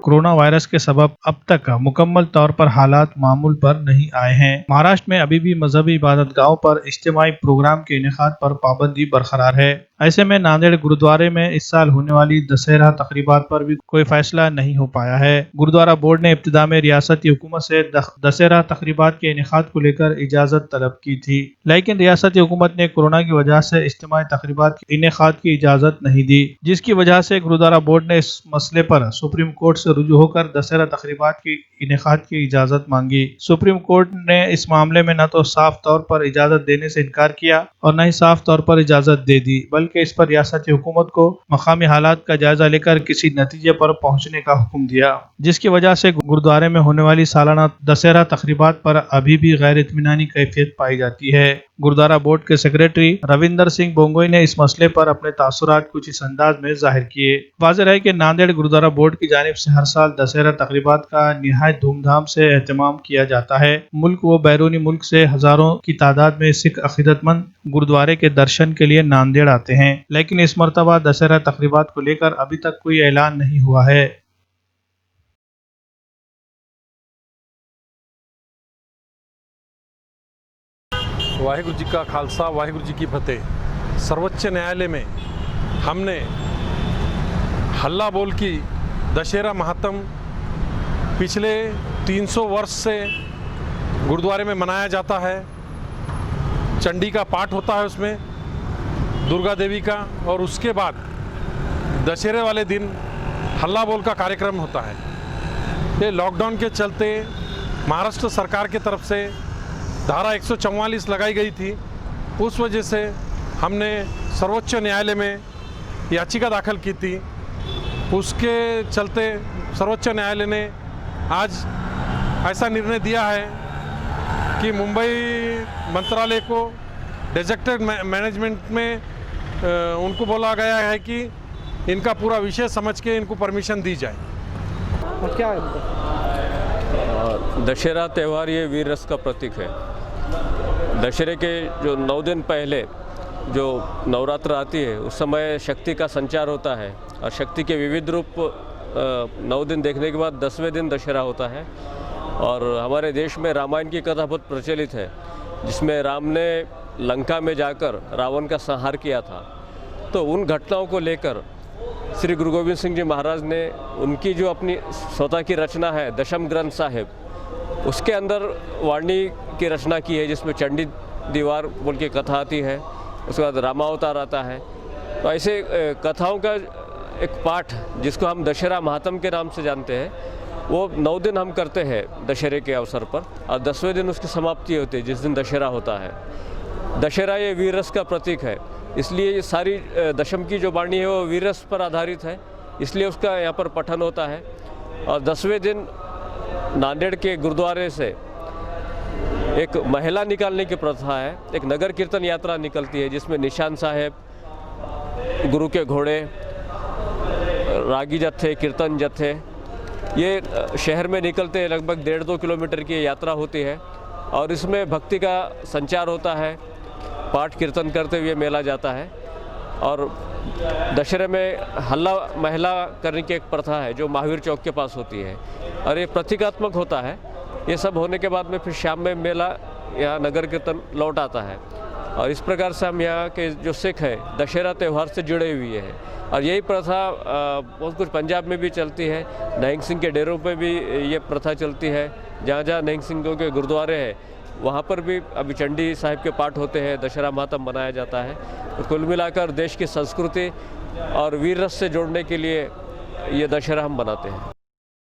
Corona virus के सबब अब तक मुकम्मल तौर पर हालात मामूल पर नहीं आए हैं। महाराष्ट्र में अभी भी मजहबी इबादतगाहों पर इज्तिमाई प्रोग्राम के इनेकाद पर पाबंदी बरकरार है। ऐसे में नांदेड़ गुरुद्वारे में इस साल होने वाली दशहरा तकरीबात पर भी कोई फैसला नहीं हो पाया है। गुरुद्वारा बोर्ड ने इब्तिदा में रियासती हुकूमत से दशहरा तकरीबात के इनेकाद को लेकर इजाजत तलब की थी, लेकिन रियासती हुकूमत ने कोरोना की वजह से इज्तिमाई तकरीबात के इनेकाद की इजाजत नहीं दी, जिसकी वजह से गुरुद्वारा बोर्ड ने इस मसले पर सुप्रीम कोर्ट से रुजू होकर दशहरा तकरीबात की इनेकाद की इजाजत मांगी। सुप्रीम कोर्ट ने इस मामले में न तो साफ तौर पर इजाजत देने से इनकार किया और न ही साफ तौर पर इजाजत दे दी, बल्कि इस पर रियासती हुकूमत को मकामी हालात का जायजा लेकर किसी नतीजे पर पहुंचने का हुक्म दिया, जिसकी वजह से गुरुद्वारे में होने वाली सालाना दशहरा तकरीबात पर अभी भी गैर इत्मीनानी कैफियत पाई जाती है। गुरुद्वारा बोर्ड के सेक्रेटरी रविंदर सिंह बोंगोई ने इस मसले पर अपने तासुरात कुछ इस अंदाज में जाहिर किए। वाज़ेह है कि नांदेड़ गुरुद्वारा बोर्ड की जानिब से हर साल दशहरा तकरीबात का निहायत धूमधाम से एहतमाम किया जाता है। मुल्क व बैरूनी मुल्क से हजारों की तादाद में सिख अकीदतमंद गुरुद्वारे के दर्शन के लिए नांदेड़ आते हैं, लेकिन इस मरतबा दशहरा तकरीबात को लेकर अभी तक कोई ऐलान नहीं हुआ है। वाहिगुरु जी का खालसा, वाहिगुरु जी की फतेह। सर्वोच्च न्यायालय में हमने हल्ला बोल की दशहरा महात्म पिछले 300 वर्ष से गुरुद्वारे में मनाया जाता है। चंडी का पाठ होता है उसमें, दुर्गा देवी का, और उसके बाद दशहरे वाले दिन हल्ला बोल का कार्यक्रम होता है। ये लॉकडाउन के चलते महाराष्ट्र सरकार की तरफ से धारा 144 लगाई गई थी। उस वजह से हमने सर्वोच्च न्यायालय में याचिका दाखिल की थी। उसके चलते सर्वोच्च न्यायालय ने आज ऐसा निर्णय दिया है कि मुंबई मंत्रालय को डिजास्टर मैनेजमेंट में उनको बोला गया है कि इनका पूरा विषय समझ के इनको परमिशन दी जाए। और क्या दशहरा त्यौहार ये वीर रस का प्रतीक है। दशहरे के जो 9 दिन पहले जो नवरात्र आती है उस समय शक्ति का संचार होता है और शक्ति के विविध रूप 9 दिन देखने के बाद 10वें दिन दशहरा होता है। और हमारे देश में रामायण की कथा बहुत प्रचलित है, जिसमें राम ने लंका में जाकर रावण का संहार किया था। तो उन घटनाओं को लेकर श्री गुरु गोविंद सिंह जी महाराज ने उनकी जो अपनी स्वतः की रचना है दशम ग्रंथ साहिब, उसके अंदर वाणी की रचना की है, जिसमें चंडी दीवार बोल के कथा आती है, उसके बाद रामावतार आता है। तो ऐसे कथाओं का एक पाठ जिसको हम दशहरा महात्म के नाम से जानते हैं, वो 9 दिन हम करते हैं दशहरे के अवसर पर, और 10वें दिन उसकी समाप्ति होती है जिस दिन दशहरा होता है। दशहरा ये वीर रस का प्रतीक है, इसलिए ये सारी दशम की जो वाणी है वो वीर रस पर आधारित है, इसलिए उसका यहाँ पर पठन होता है। और 10वें दिन नांदेड़ के गुरुद्वारे से एक महिला निकालने की प्रथा है। एक नगर कीर्तन यात्रा निकलती है जिसमें निशान साहेब, गुरु के घोड़े, रागी जत्थे, कीर्तन जत्थे ये शहर में निकलते हैं। लगभग 1.5-2 किलोमीटर की यात्रा होती है और इसमें भक्ति का संचार होता है, पाठ कीर्तन करते हुए मेला जाता है। और दशहरे में हल्ला महिला करने की एक प्रथा है जो महावीर चौक के पास होती है और ये प्रतीकात्मक होता है। ये सब होने के बाद में फिर शाम में मेला यहाँ नगर कीर्तन लौट आता है। और इस प्रकार से हम यहाँ के जो सिख है दशहरा त्यौहार से जुड़े हुए हैं। और यही प्रथा बहुत कुछ पंजाब में भी चलती है, नैंग सिंह के डेरों पे भी ये प्रथा चलती है। जहाँ जहाँ नैंग सिंह के गुरुद्वारे हैं वहाँ पर भी अभी चंडी साहिब के पाठ होते हैं, दशहरा महात्म मनाया जाता है। तो कुल मिलाकर देश की संस्कृति और वीर रस से जोड़ने के लिए ये दशहरा हम बनाते हैं।